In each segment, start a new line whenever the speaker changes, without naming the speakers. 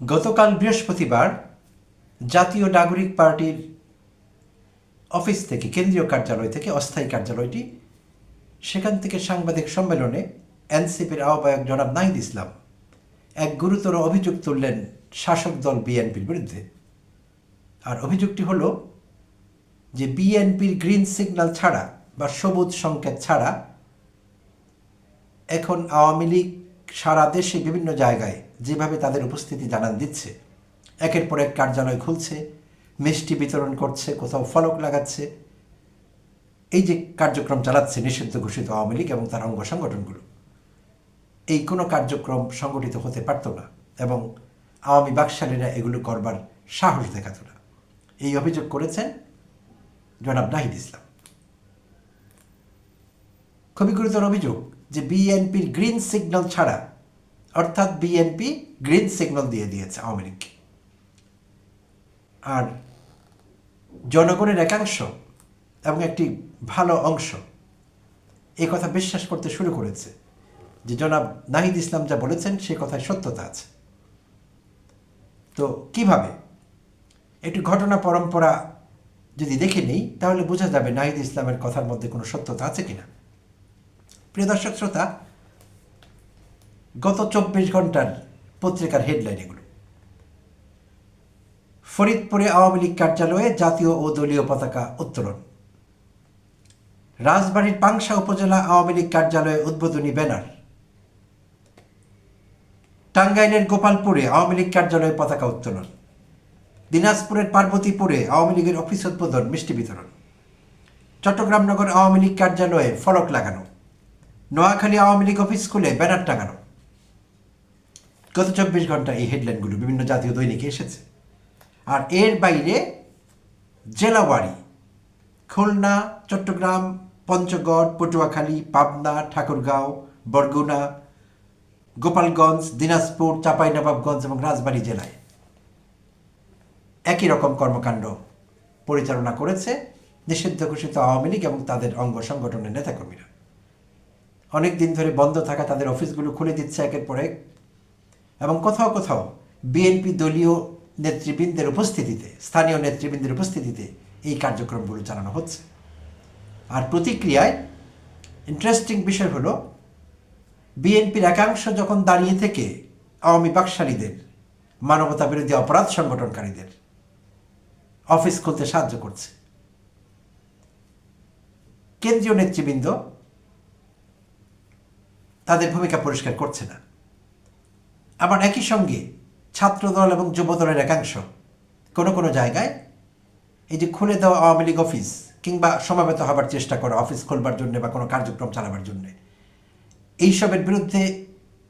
গতকাল বৃহস্পতিবার জাতীয় নাগরিক পার্টির অফিস থেকে, কেন্দ্রীয় কার্যালয় থেকে, অস্থায়ী কার্যালয়টি, সেখান থেকে সাংবাদিক সম্মেলনে এনসিপির আহ্বায়ক জনাব নাহিদ ইসলাম এক গুরুতর অভিযোগ তুললেন শাসক দল বিএনপির বিরুদ্ধে। আর অভিযোগটি হল যে বিএনপির গ্রিন সিগন্যাল ছাড়া বা সবুজ সংকেত ছাড়া এখন আওয়ামী লীগ সারা দেশে বিভিন্ন জায়গায় যেভাবে তাদের উপস্থিতি জানান দিচ্ছে, একের পর এক কার্যালয় খুলছে, মিষ্টি বিতরণ করছে, কোথাও ফলক লাগাচ্ছে, এই যে কার্যক্রম চালাচ্ছে নিষিদ্ধ ঘোষিত আওয়ামী লীগ এবং তার অঙ্গ সংগঠনগুলো, এই কোনো কার্যক্রম সংগঠিত হতে পারত না এবং আওয়ামী বাকশালীরা এগুলো করবার সাহস দেখাত না। এই অভিযোগ করেছেন জনাব নাহিদ ইসলাম। খুবই গুরুতর অভিযোগ যে বিএনপির গ্রিন সিগন্যাল ছাড়া, অর্থাৎ বিএনপি গ্রিন সিগন্যাল দিয়ে দিয়েছে আওয়ামী লীগকে, আর জনগণের একাংশ এবং একটি ভালো অংশ এই কথা বিশ্বাস করতে শুরু করেছে যে জনাব নাহিদ ইসলাম যা বলেছেন সে কথায় সত্যতা আছে। তো কিভাবে, একটু ঘটনা পরম্পরা যদি দেখে নেই তাহলে বোঝা যাবে নাহিদ ইসলামের কথার মধ্যে কোনো সত্যতা আছে কিনা। প্রিয় দর্শক শ্রোতা, গত 24 ঘন্টার পত্রিকার হেডলাইন এগুলো। ফরিদপুরে আওয়ামী লীগ কার্যালয়ে জাতীয় ও দলীয় পতাকা উত্তোলন। রাজবাড়ীর পাংশা উপজেলা আওয়ামী লীগ কার্যালয়ে উদ্বোধনী ব্যানার। টাঙ্গাইলের গোপালপুরে আওয়ামী লীগ কার্যালয়ে পতাকা উত্তোলন। দিনাজপুরের পার্বতীপুরে আওয়ামী লীগের অফিস উদ্বোধন, মিষ্টি বিতরণ। চট্টগ্রাম নগর আওয়ামী লীগ কার্যালয়ে ফলক লাগানো। নোয়াখালী আওয়ামী লীগ অফিস খুলে ব্যানার টাঙানো। গত 24 ঘন্টা এই হেডলাইনগুলো বিভিন্ন জাতীয় দৈনিকে এসেছে। আর এর বাইরে জেলাওয়ারি খুলনা, চট্টগ্রাম, পঞ্চগড়, পটুয়াখালী, পাবনা, ঠাকুরগাঁও, বরগুনা, গোপালগঞ্জ, দিনাজপুর, চাঁপাইনবাবগঞ্জ এবং রাজবাড়ী জেলায় একই রকম কর্মকাণ্ড পরিচালনা করেছে নিষিদ্ধ ঘোষিত আওয়ামী লীগ এবং তাদের অঙ্গ সংগঠনের নেতাকর্মীরা। অনেক দিন ধরে বন্ধ থাকা তাদের অফিসগুলো খুলে দিচ্ছে একের পর এক, এবং কোথাও কোথাও বিএনপি দলীয় নেতৃবৃন্দের উপস্থিতিতে, স্থানীয় নেতৃবৃন্দের উপস্থিতিতে এই কার্যক্রমগুলো চালানো হচ্ছে। আর প্রতিক্রিয়ায় ইন্টারেস্টিং বিষয় হলো, বিএনপির একাংশ যখন দাঁড়িয়ে থেকে আওয়ামী বাকশালীদের, মানবতা বিরোধী অপরাধ সংগঠনকারীদের অফিস খুলতে সাহায্য করছে, কেন্দ্রীয় নেতৃবৃন্দ তাদের ভূমিকা পরিষ্কার করছে না। আবার একই সঙ্গে ছাত্রদল এবং যুবদলের একাংশ কোনো কোনো জায়গায় এই যে খুলে দেওয়া আওয়ামী লীগ অফিস কিংবা সমাবেত হবার চেষ্টা করা অফিস খুলবার জন্য বা কোনো কার্যক্রম চালাবার জন্য, এইসবের বিরুদ্ধে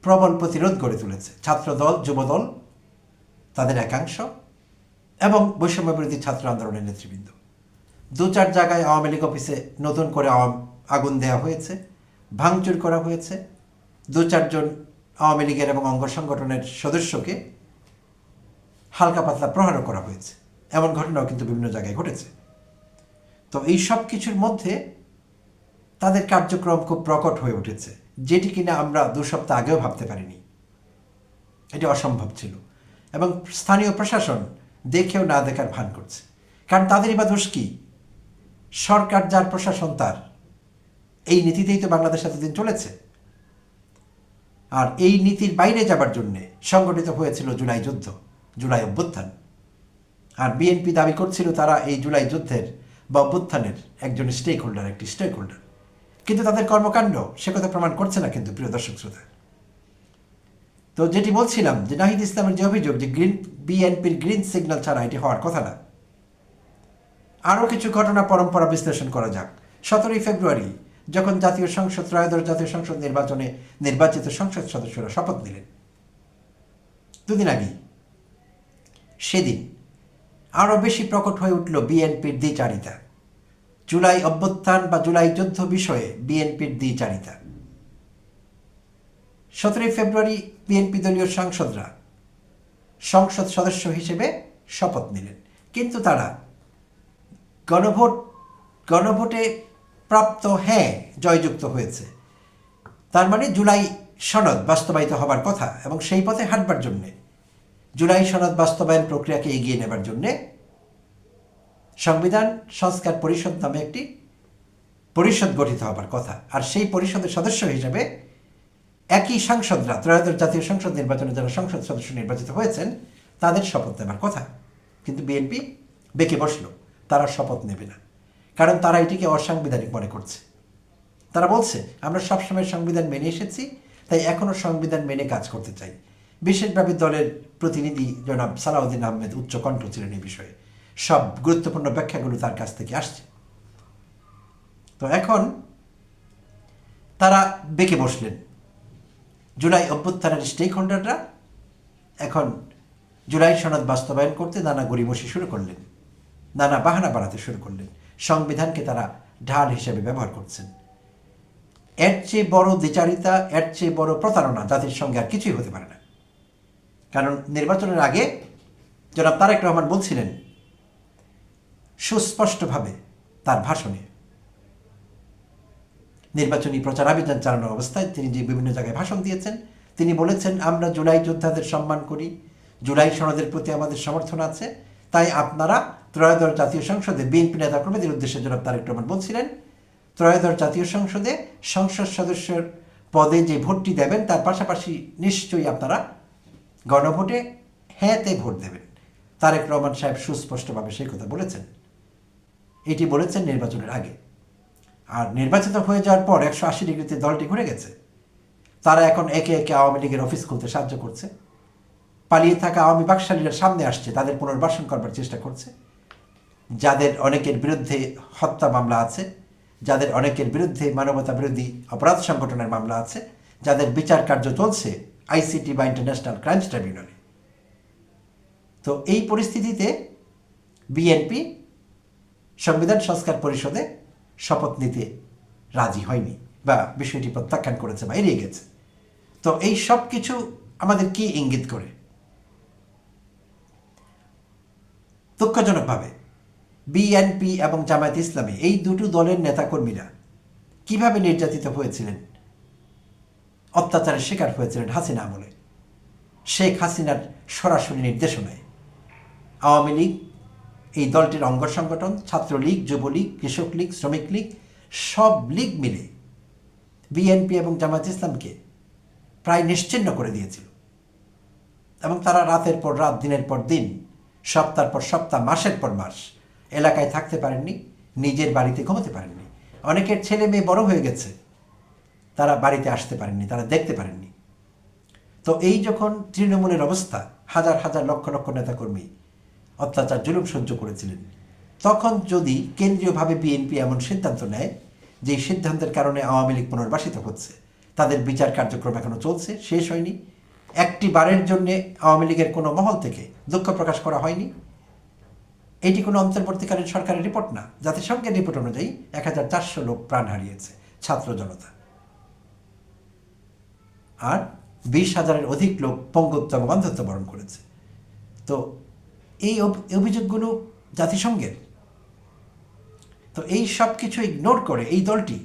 প্রবল প্রতিরোধ গড়ে তুলেছে ছাত্রদল, যুবদল, তাদের একাংশ এবং বৈষম্য বিরোধী ছাত্র আন্দোলনের নেতৃবৃন্দ। 2-4 জায়গায় আওয়ামী লীগ অফিসে নতুন করে আগুন দেওয়া হয়েছে, ভাঙচুর করা হয়েছে, 2-4 জন আওয়ামী লীগের এবং অঙ্গ সংগঠনের সদস্যকে হালকা পাতলা প্রহারও করা হয়েছে। এমন ঘটনাও কিন্তু বিভিন্ন জায়গায় ঘটেছে। তো এই সব কিছুর মধ্যে তাদের কার্যক্রম খুব প্রকট হয়ে উঠেছে, যেটি কিনা আমরা 2 সপ্তাহ আগেও ভাবতে পারিনি। এটি অসম্ভব ছিল এবং স্থানীয় প্রশাসন দেখেও না দেখার ভান করছে। কারণ তাদেরই বা দোষ কি? সরকার যার, প্রশাসন তার। এই নীতিতেই তো বাংলাদেশ এতদিন চলেছে। আর এই নীতির বাইরে যাবার জন্যে সংগঠিত হয়েছিল জুলাই যুদ্ধ, জুলাই অভ্যুত্থান। আর বিএনপি দাবি করছিল তারা এই জুলাই যুদ্ধের বা অভ্যুত্থানের একজন স্টেক হোল্ডার, একটি স্টেক হোল্ডার। কিন্তু তাদের কর্মকাণ্ড সে কথা প্রমাণ করছে না। কিন্তু প্রিয় দর্শক শ্রোতা, তো যেটি বলছিলাম যে নাহিদ ইসলামের যে অভিযোগ যে বিএনপির গ্রিন সিগন্যাল ছাড়া এটি হওয়ার কথা না। আরও কিছু ঘটনা পরম্পরা বিশ্লেষণ করা যাক। 17 ফেব্রুয়ারি যখন জাতীয় সংসদ, ত্রয়োদশ জাতীয় সংসদ নির্বাচনে নির্বাচিত সংসদ সদস্যরা শপথ নিলেন, 2 দিন আগেই, সেদিন আরও বেশি প্রকট হয়ে উঠল বিএনপির দ্বিচারিতা। জুলাই অভ্যুত্থান বা জুলাই যুদ্ধ বিষয়ে বিএনপির দ্বিচারিতা। 17 ফেব্রুয়ারি বিএনপি দলীয় সাংসদরা সংসদ সদস্য হিসেবে শপথ নিলেন, কিন্তু তারা গণভোটে প্রাপ্ত হ্যাঁ জয়যুক্ত হয়েছে। তার মানে জুলাই সনদ বাস্তবায়িত হবার কথা এবং সেই পথে হাঁটবার জন্যে জুলাই সনদ বাস্তবায়ন প্রক্রিয়াকে এগিয়ে নেবার জন্যে সংবিধান সংস্কার পরিষদ নামে একটি পরিষদ গঠিত হবার কথা। আর সেই পরিষদের সদস্য হিসেবে একই সাংসদরা ত্রয়োদশ জাতীয় সংসদ নির্বাচনে যারা সংসদ সদস্য নির্বাচিত হয়েছেন তাদের শপথ নেবার কথা, কিন্তু বিএনপি বেঁকে বসলো, তারা শপথ নেবে না, কারণ তারা এটিকে অসাংবিধানিক মনে করছে। তারা বলছে আমরা সবসময় সংবিধান মেনে এসেছি, তাই এখনও সংবিধান মেনে কাজ করতে চাই। বিশেষভাবে দলের প্রতিনিধি জনাব সালাউদ্দিন আহমেদ উচ্চ কণ্ঠ ছিলেন এই বিষয়ে, সব গুরুত্বপূর্ণ ব্যাখ্যাগুলো তার কাছ থেকে আসছে। তো এখন তারা বেঁকে বসলেন। জুলাই অভ্যুত্থানের স্টেক হোল্ডাররা এখন জুলাই সনদ বাস্তবায়ন করতে নানা গড়িমসি শুরু করলেন, নানা বাহানা বাড়াতে শুরু করলেন। সংবিধানকে তারা ঢাল হিসেবে ব্যবহার করছেন। এর চেয়ে বড় দ্বিচারিতা, এর চেয়ে বড় প্রতারণা জাতির সঙ্গে আর কিছুই হতে পারে না। কারণ নির্বাচনের আগে জনাব তারেক রহমান বলছিলেন সুস্পষ্টভাবে তার ভাষণে, নির্বাচনী প্রচারাভিযান চালানো অবস্থায় তিনি যে বিভিন্ন জায়গায় ভাষণ দিয়েছেন, তিনি বলেছেন আমরা জুলাই যোদ্ধাদের সম্মান করি, জুলাই সনদের প্রতি আমাদের সমর্থন আছে, তাই আপনারা ত্রয়োদশ জাতীয় সংসদে বিএনপি নেতাকর্মীদের উদ্দেশ্যে জনাব তারেক রহমান বলছিলেন ত্রয়োদশ জাতীয় সংসদে সংসদ সদস্যের পদে যে ভোটটি দেবেন তার পাশাপাশি নিশ্চয়ই আপনারা গণভোটে হ্যাঁতে ভোট দেবেন। তারেক রহমান সাহেব সুস্পষ্টভাবে সেই কথা বলেছেন। এটি বলেছেন নির্বাচনের আগে। আর নির্বাচিত হয়ে যাওয়ার পর 180 ডিগ্রিতে দলটি ঘুরে গেছে। তারা এখন একে একে আওয়ামী লীগের অফিস খুলতে সাহায্য করছে, পালিয়ে থাকা আওয়ামী বাকশালীরা সামনে আসছে, তাদের পুনর্বাসন করবার চেষ্টা করছে। যাদের অনেকের বিরুদ্ধে হত্যা মামলা আছে, যাদের অনেকের বিরুদ্ধে মানবতা বিরোধী অপরাধ সংগঠনের মামলা আছে, যাদের বিচার কার্য চলছে আইসিটি বা ইন্টারন্যাশনাল ক্রাইমস ট্রাইব্যুনালে। তো এই পরিস্থিতিতে বিএনপি সংবিধান সংস্কার পরিষদে শপথ নিতে রাজি হয়নি বা বিষয়টি প্রত্যাখ্যান করেছে বা এড়িয়ে গেছে। তো এই সব কিছু আমাদের কি ইঙ্গিত করে? দুঃখজনকভাবে বিএনপি এবং জামায়াত ইসলামী এই দুটো দলের নেতাকর্মীরা কিভাবে নির্যাতিত হয়েছিলেন, অত্যাচারের শিকার হয়েছিলেন হাসিনা আমলে, শেখ হাসিনার সরাসরি নির্দেশনায়। আওয়ামী লীগ এই দলটির অঙ্গ সংগঠন, ছাত্রলীগ, যুবলীগ, কৃষক লীগ, শ্রমিক লীগ, সব লীগ মিলে বিএনপি এবং জামায়াত ইসলামকে প্রায় নিশ্চিহ্ন করে দিয়েছিল। এবং তারা রাতের পর রাত, দিনের পর দিন, সপ্তাহের পর সপ্তাহ, মাসের পর মাস এলাকায় থাকতে পারেননি, নিজের বাড়িতে ঘুমোতে পারেননি। অনেকের ছেলে মেয়ে বড় হয়ে গেছে, তারা বাড়িতে আসতে পারেননি, তারা দেখতে পারেননি। তো এই যখন তৃণমূলের অবস্থা, হাজার হাজার লক্ষ লক্ষ নেতাকর্মী অত্যাচার জুলুম সহ্য করেছিলেন, তখন যদি কেন্দ্রীয়ভাবে বিএনপি এমন সিদ্ধান্ত নেয় যে সিদ্ধান্তের কারণে আওয়ামী লীগ পুনর্বাসিত হচ্ছে, তাদের বিচার কার্যক্রম এখনো চলছে, শেষ হয়নি, একটি বারের জন্যে আওয়ামী লীগের কোনো মহল থেকে দুঃখ প্রকাশ করা হয়নি, এটি কোনো অন্তর্বর্তীকালীন সরকারের রিপোর্ট না। জাতিসংঘের রিপোর্ট অনুযায়ী 1400 লোক প্রাণ হারিয়েছে ছাত্র জনতা, আর 20,000-এর অধিক লোক পঙ্গুত্ব এবং অন্ধত্ব বরণ করেছে। তো এই অভিযোগগুলো জাতিসংঘের। তো এই সব কিছু ইগনোর করে এই দলটি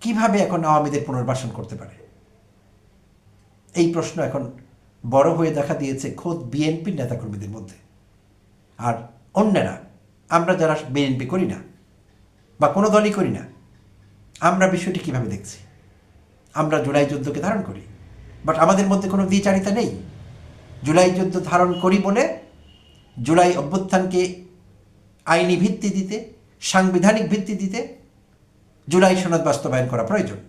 কিভাবে এখন আওয়ামীদের পুনর্বাসন করতে পারে? এই প্রশ্ন এখন বড় হয়ে দেখা দিয়েছে খোদ বিএনপির নেতাকর্মীদের মধ্যে। আর অন্যরা, আমরা যারা বিএনপি করি না বা কোনো দলই করি না, আমরা বিষয়টি কিভাবে দেখছি? আমরা জুলাই যুদ্ধকে ধারণ করি, বাট আমাদের মধ্যে কোনো দ্বিচারিতা নেই। জুলাই যুদ্ধ ধারণ করি বলে জুলাই অভ্যুত্থানকে আইনি ভিত্তি দিতে, সাংবিধানিক ভিত্তি দিতে জুলাই সনদ বাস্তবায়ন করা প্রয়োজন।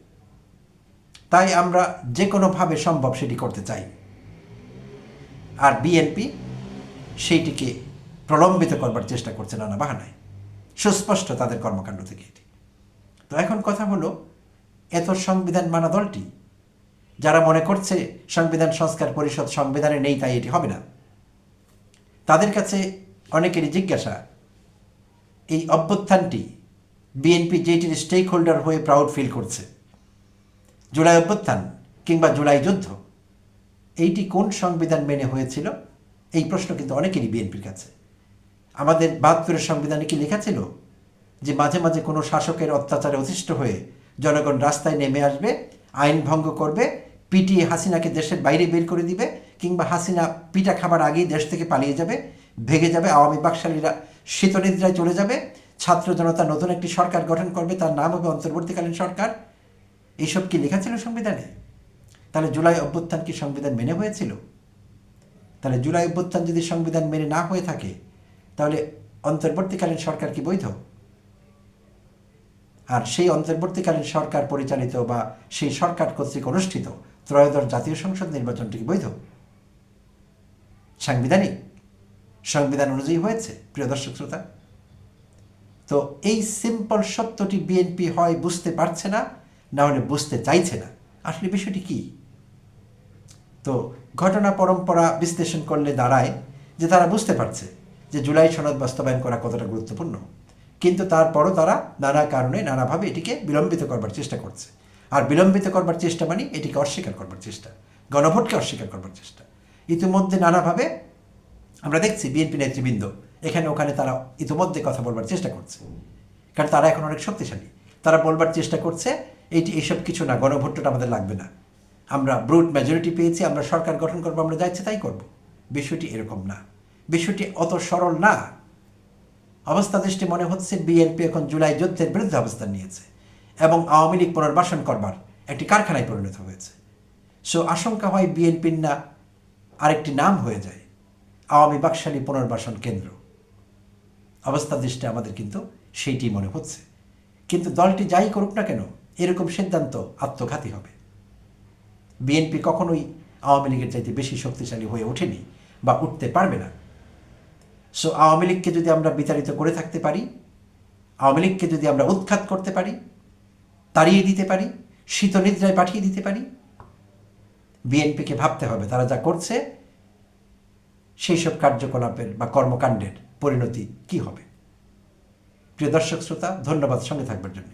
তাই আমরা যে কোনোভাবে সম্ভব সেটি করতে চাই। আর বিএনপি সেইটিকে প্রলম্বিত করবার চেষ্টা করছে নানা বাহানায়, সুস্পষ্ট তাদের কর্মকাণ্ড থেকে এটি। তো এখন কথা হলো, এত সংবিধান মানা দলটি যারা মনে করছে সংবিধান সংস্কার পরিষদ সংবিধানে নেই তাই এটি হবে না, তাদের কাছে অনেকেরই জিজ্ঞাসা, এই অভ্যুত্থানটি বিএনপি যেটির স্টেক হোল্ডার হয়ে প্রাউড ফিল করছে, জুলাই অভ্যুত্থান কিংবা জুলাই যুদ্ধ, এইটি কোন সংবিধান মেনে হয়েছিল? এই প্রশ্ন কিন্তু অনেকেরই বিএনপির কাছে। আমাদের 72-এর সংবিধানে কি লেখা ছিল যে মাঝে মাঝে কোনো শাসকের অত্যাচারে অতিষ্ঠ হয়ে জনগণ রাস্তায় নেমে আসবে, আইন ভঙ্গ করবে, পিটিয়ে হাসিনাকে দেশের বাইরে বের করে দিবে, কিংবা হাসিনা পিঠা খাবার আগেই দেশ থেকে পালিয়ে যাবে, ভেগে যাবে, আওয়ামী বাকশালীরা শীতনিদ্রায় চলে যাবে, ছাত্র জনতা নতুন একটি সরকার গঠন করবে, তার নাম হবে অন্তর্বর্তীকালীন সরকার। এইসব কি লেখা ছিল সংবিধানে? তাহলে জুলাই অভ্যুত্থান কি সংবিধান মেনে হয়েছিল? তাহলে জুলাই অভ্যুত্থান যদি সংবিধান মেনে না হয়ে থাকে, তাহলে অন্তর্বর্তীকালীন সরকার কি বৈধ? আর সেই অন্তর্বর্তীকালীন সরকার পরিচালিত বা সেই সরকার কর্তৃক অনুষ্ঠিত ত্রয়োদশ জাতীয় সংসদ নির্বাচনটি কি বৈধ? সাংবিধানিক? সংবিধান অনুযায়ী হয়েছে? প্রিয় দর্শক শ্রোতা, তো এই সিম্পল সত্যটি বিএনপি হয় বুঝতে পারছে না, না হলে বুঝতে চাইছে না। আসলে বিষয়টি কি? তো ঘটনা পরম্পরা বিশ্লেষণ করলে দাঁড়ায় যে তারা বুঝতে পারছে যে জুলাই সনদ বাস্তবায়ন করা কতটা গুরুত্বপূর্ণ, কিন্তু তারপরও তারা নানা কারণে নানাভাবে এটিকে বিলম্বিত করবার চেষ্টা করছে। আর বিলম্বিত করবার চেষ্টা মানে এটিকে অস্বীকার করবার চেষ্টা, গণভোটকে অস্বীকার করবার চেষ্টা। ইতিমধ্যে নানাভাবে আমরা দেখছি বিএনপি নেতৃবৃন্দ এখানে ওখানে তারা ইতিমধ্যে কথা বলবার চেষ্টা করছে, কারণ তারা এখন অনেক শক্তিশালী। তারা বলবার চেষ্টা করছে এইসব কিছু না, গণভোটটা আমাদের লাগবে না, আমরা ব্রুট মেজরিটি পেয়েছি, আমরা সরকার গঠন করবো, আমরা যা ইচ্ছে তাই করবো। বিষয়টি এরকম না, বিষয়টি অত সরল না। অবস্থা দৃষ্টি মনে হচ্ছে বিএনপি এখন জুলাই যুদ্ধের বিরুদ্ধে অবস্থান নিয়েছে এবং আওয়ামী লীগ পুনর্বাসন করবার একটি কারখানায় পরিণত হয়েছে। সো আশঙ্কা হয় বিএনপির না আরেকটি নাম হয়ে যায় আওয়ামী বাকশালী পুনর্বাসন কেন্দ্র। অবস্থা দৃষ্টি আমাদের কিন্তু সেইটি মনে হচ্ছে। কিন্তু দলটি যাই করুক না কেন, এরকম সিদ্ধান্ত আত্মঘাতী হবে। বিএনপি কখনোই আওয়ামী লীগের চাইতে বেশি শক্তিশালী হয়ে ওঠেনি বা উঠতে পারবে না। সো আওয়ামী লীগকে যদি আমরা বিতাড়িত করে থাকতে পারি, আওয়ামী লীগকে যদি আমরা উৎখাত করতে পারি, তাড়িয়ে দিতে পারি, শীতনিদ্রায় পাঠিয়ে দিতে পারি, বিএনপিকে ভাবতে হবে তারা যা করছে সেই সব কার্যকলাপের বা কর্মকাণ্ডের পরিণতি কি হবে। প্রিয় দর্শক শ্রোতা, ধন্যবাদ সঙ্গে থাকবার জন্য।